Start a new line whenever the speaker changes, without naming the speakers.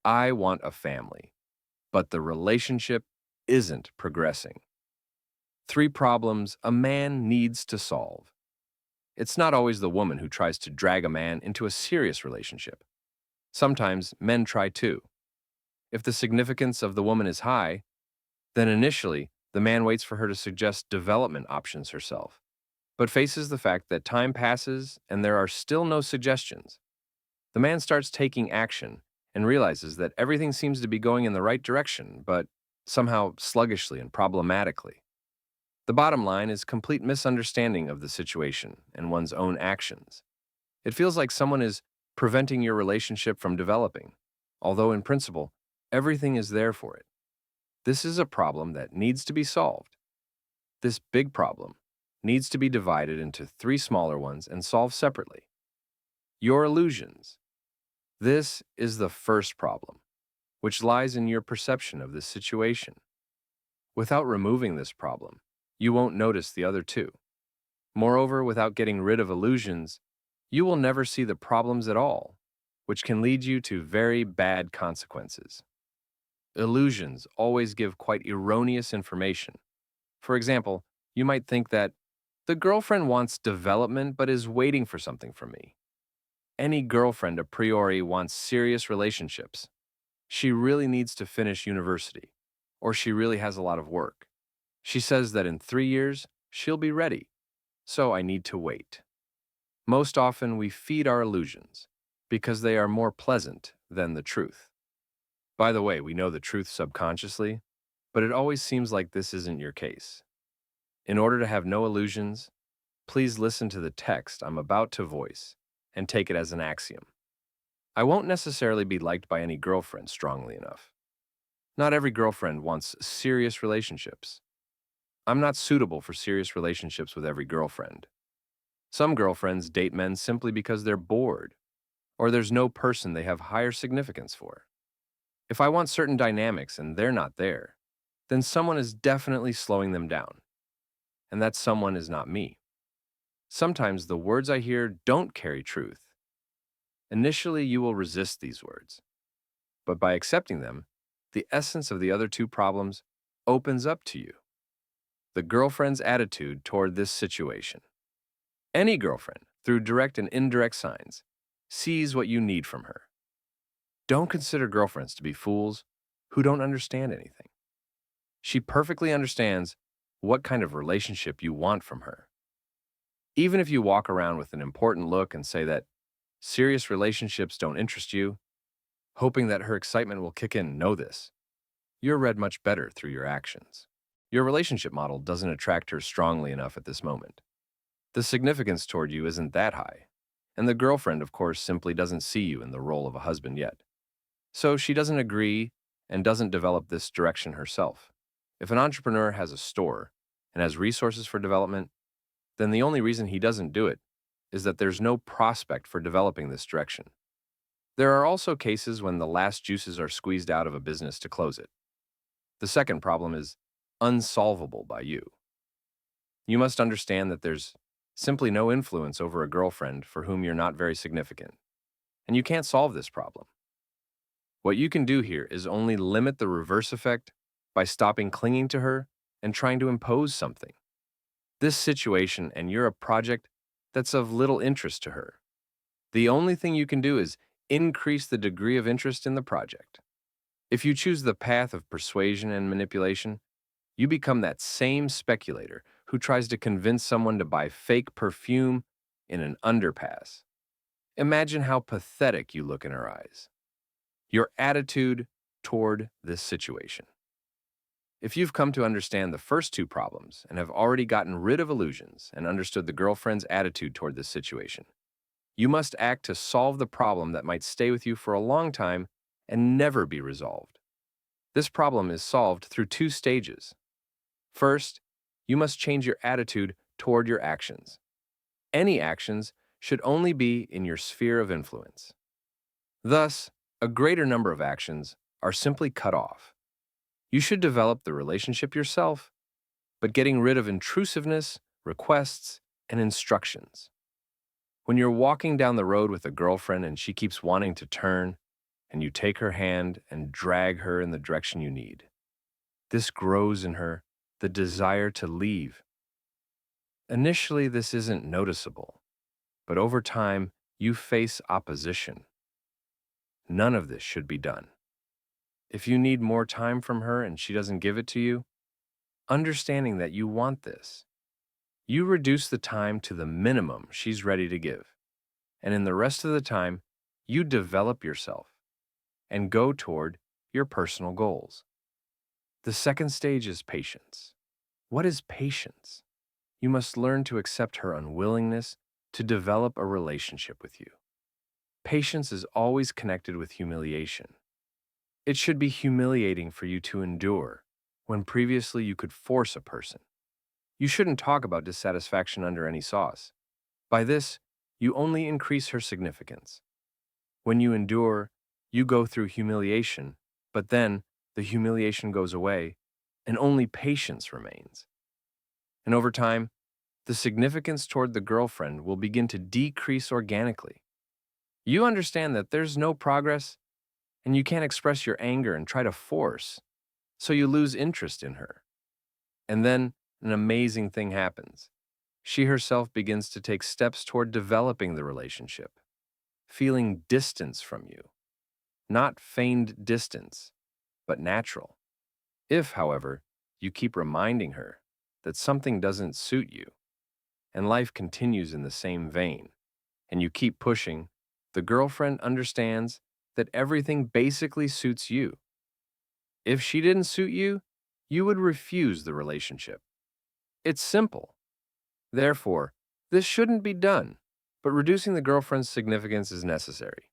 I want a family, but the relationship isn't progressing. Three problems a man needs to solve. It's not always the woman who tries to drag a man into a serious relationship. Sometimes men try too. If the significance of the woman is high, then initially the man waits for her to suggest development options herself, but faces the fact that time passes and there are still no suggestions. The man starts taking action and realizes that everything seems to be going in the right direction, but somehow sluggishly and problematically. The bottom line is complete misunderstanding of the situation and one's own actions. It feels like someone is preventing your relationship from developing, although in principle, everything is there for it. This is a problem that needs to be solved. This big problem needs to be divided into three smaller ones and solved separately. Your illusions. This is the first problem, which lies in your perception of this situation. Without removing this problem, you won't notice the other two. Moreover, without getting rid of illusions, you will never see the problems at all, which can lead you to very bad consequences. Illusions always give quite erroneous information. For example, you might think that the girlfriend wants development but is waiting for something from me. Any girlfriend a priori wants serious relationships. She really needs to finish university, or she really has a lot of work. She says that in 3 years, she'll be ready, so I need to wait. Most often, we feed our illusions because they are more pleasant than the truth. By the way, we know the truth subconsciously, but it always seems like this isn't your case. In order to have no illusions, please listen to the text I'm about to voice and take it as an axiom. I won't necessarily be liked by any girlfriend strongly enough. Not every girlfriend wants serious relationships. I'm not suitable for serious relationships with every girlfriend. Some girlfriends date men simply because they're bored, or there's no person they have higher significance for. If I want certain dynamics and they're not there, then someone is definitely slowing them down, and that someone is not me. Sometimes the words I hear don't carry truth. Initially, you will resist these words, but by accepting them, the essence of the other two problems opens up to you. The girlfriend's attitude toward this situation. Any girlfriend, through direct and indirect signs, sees what you need from her. Don't consider girlfriends to be fools who don't understand anything. She perfectly understands what kind of relationship you want from her. Even if you walk around with an important look and say that serious relationships don't interest you, hoping that her excitement will kick in, know this. You're read much better through your actions. Your relationship model doesn't attract her strongly enough at this moment. The significance toward you isn't that high, and the girlfriend, of course, simply doesn't see you in the role of a husband yet. So she doesn't agree and doesn't develop this direction herself. If an entrepreneur has a store and has resources for development, then the only reason he doesn't do it is that there's no prospect for developing this direction. There are also cases when the last juices are squeezed out of a business to close it. The second problem is unsolvable by you. You must understand that there's simply no influence over a girlfriend for whom you're not very significant, and you can't solve this problem. What you can do here is only limit the reverse effect by stopping clinging to her and trying to impose something. This situation and you're a project that's of little interest to her. The only thing you can do is increase the degree of interest in the project. If you choose the path of persuasion and manipulation, you become that same speculator who tries to convince someone to buy fake perfume in an underpass. Imagine how pathetic you look in her eyes. Your attitude toward this situation. If you've come to understand the first two problems and have already gotten rid of illusions and understood the girlfriend's attitude toward this situation, you must act to solve the problem that might stay with you for a long time and never be resolved. This problem is solved through two stages. First, you must change your attitude toward your actions. Any actions should only be in your sphere of influence. Thus, a greater number of actions are simply cut off. You should develop the relationship yourself, but getting rid of intrusiveness, requests, and instructions. When you're walking down the road with a girlfriend and she keeps wanting to turn, and you take her hand and drag her in the direction you need. This grows in her the desire to leave. Initially, this isn't noticeable, but over time, you face opposition. None of this should be done. If you need more time from her and she doesn't give it to you, understanding that you want this, you reduce the time to the minimum she's ready to give. And in the rest of the time, you develop yourself and go toward your personal goals. The second stage is patience. What is patience? You must learn to accept her unwillingness to develop a relationship with you. Patience is always connected with humiliation. It should be humiliating for you to endure when previously you could force a person. You shouldn't talk about dissatisfaction under any sauce. By this, you only increase her significance. When you endure, you go through humiliation, but then the humiliation goes away and only patience remains. And over time, the significance toward the girlfriend will begin to decrease organically. You understand that there's no progress and you can't express your anger and try to force, so you lose interest in her. And then an amazing thing happens. She herself begins to take steps toward developing the relationship, feeling distance from you. Not feigned distance, but natural. If, however, you keep reminding her that something doesn't suit you, and life continues in the same vein, and you keep pushing, the girlfriend understands that everything basically suits you. If she didn't suit you, you would refuse the relationship. It's simple. Therefore, this shouldn't be done, but reducing the girlfriend's significance is necessary.